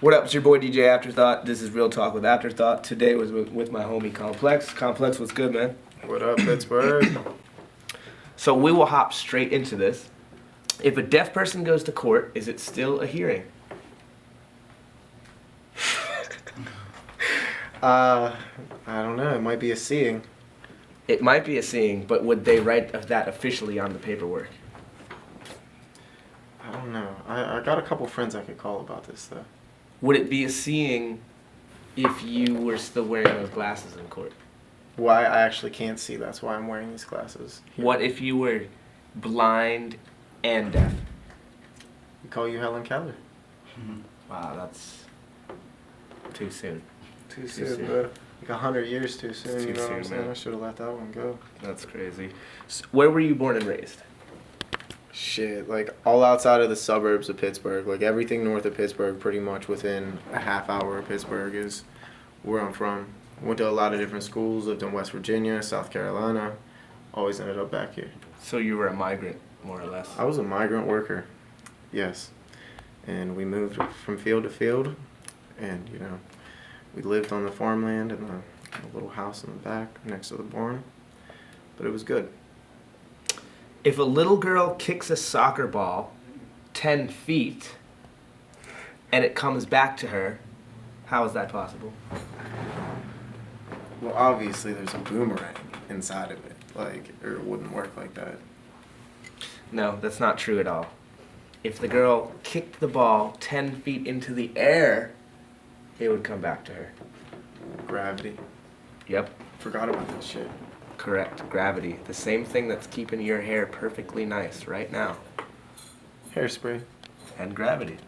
What up? It's your boy DJ Afterthought. This is Real Talk with Afterthought. Today was with my homie Komplex. Komplex, what's good, man? What up, Pittsburgh? So we will hop straight into this. If a deaf person goes to court, is it still a hearing? I don't know. It might be a seeing. It might be a seeing, but would they write that officially on the paperwork? I don't know. I got a couple friends I could call about this, though. Would it be a seeing if you were still wearing those glasses in court? Well, I actually can't see. That's why I'm wearing these glasses. Here. What if you were blind and deaf? We call you Helen Keller. Wow, that's too soon. Too soon, bro. Like 100 years too soon, Too you know what soon, I'm saying? man. I should have let that one go. That's crazy. Where were you born and raised? Shit, like all outside of the suburbs of Pittsburgh, like everything north of Pittsburgh, pretty much within a half hour of Pittsburgh is where I'm from. Went to a lot of different schools, lived in West Virginia, South Carolina, always ended up back here. So you were a migrant, more or less. I was a migrant worker, yes. And we moved from field to field, and, you know, we lived on the farmland in a little house in the back next to the barn, but it was good. If a little girl kicks a soccer ball 10 feet and it comes back to her, how is that possible? Well, obviously there's a boomerang inside of it, like, or it wouldn't work like that. No, that's not true at all. If the girl kicked the ball 10 feet into the air, it would come back to her. Gravity. Yep, Forgot about that shit. correct. Gravity. The same thing that's keeping your hair perfectly nice right now. Hairspray. And gravity.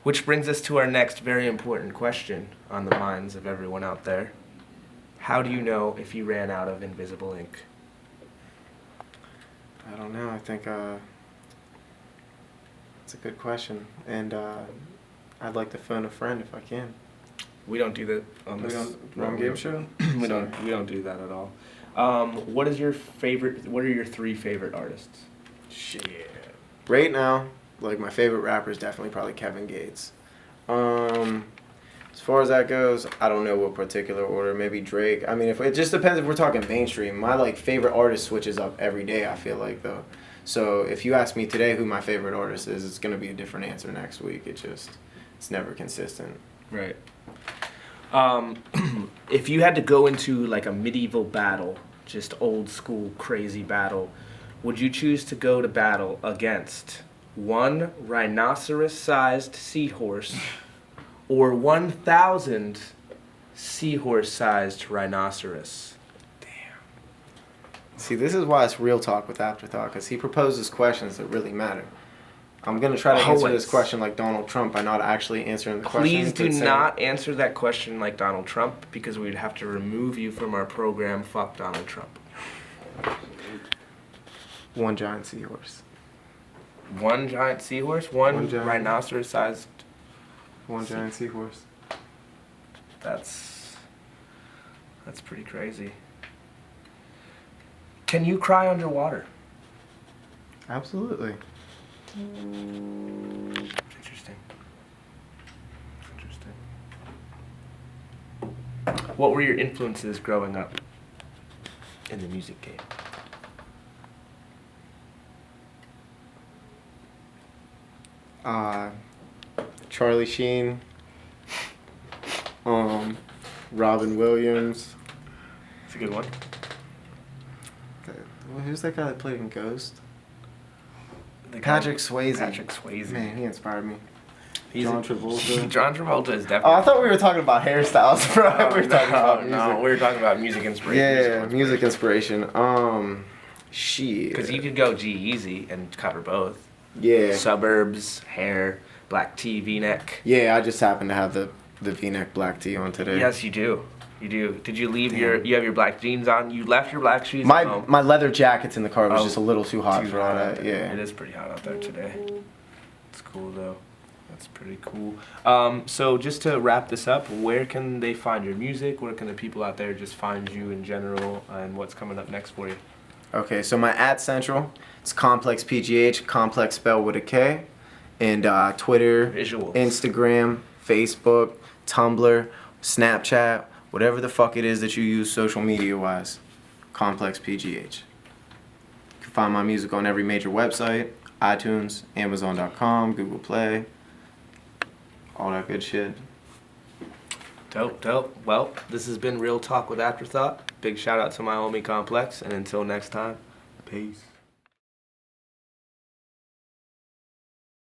Which brings us to our next very important question on the minds of everyone out there. How do you know if you ran out of invisible ink? I don't know. I think it's a good question, and I'd like to phone a friend if I can. We don't do that on We this don't wrong game show. we don't do that at all. What is your favorite? What are your 3 favorite artists? Shit. Right now, like my favorite rapper is definitely probably Kevin Gates. As far as that goes, I don't know what particular order. Maybe Drake. I mean, if it just depends if we're talking mainstream. My like favorite artist switches up every day. I feel like though. So if you ask me today who my favorite artist is, it's gonna be a different answer next week. It's never consistent. Right. If you had to go into like a medieval battle, just old school crazy battle, would you choose to go to battle against 1 rhinoceros-sized seahorse or 1,000 seahorse-sized rhinoceros? See, this is why it's real talk with Afterthought, because he proposes questions that really matter. I'm going to try to answer Always. this question like Donald Trump by not actually answering the question. Please do but saying- not answer that question like Donald Trump, because we'd have to remove you from our program. Fuck Donald Trump. 1 giant seahorse. 1 giant seahorse, 1 One giant- rhinoceros-sized. 1 giant seahorse. That's pretty crazy. Can you cry underwater? Absolutely. Interesting. Interesting. What were your influences growing up in the music game? Charlie Sheen. Robin Williams. It's a good one. Who's that guy that played in Ghost? Patrick Swayze. Patrick Swayze. Man, he inspired me. He's John Travolta. John Travolta is Oh, definitely. I thought we were talking about hairstyles, bro. We were talking about music. No, we were talking about music inspiration. Yeah, music inspiration. Shit. Because you could go G-Eazy and cover both. Yeah. Suburbs, hair, black tee, V-neck. Yeah, I just happened to have the V-neck black tee on today. Yes, you do. You do. Did you leave Damn. you have your black jeans on? You left your black shoes at My home? my leather jackets in the car was Oh, just a little too hot Too for all hot out that. there. Yeah. It is pretty hot out there today. It's cool though. That's pretty cool. So just to wrap this up, where can they find your music? Where can the people out there just find you in general, and what's coming up next for you? Okay, so my @ Central, it's Komplex PGH, Komplex spelled with a K. And Twitter, Visuals. Instagram, Facebook, Tumblr, Snapchat, whatever the fuck it is that you use social media-wise. Komplex PGH. You can find my music on every major website, iTunes, Amazon.com, Google Play, all that good shit. Dope, dope. Well, this has been Real Talk with Afterthought. Big shout out to my homie Komplex, and until next time, peace.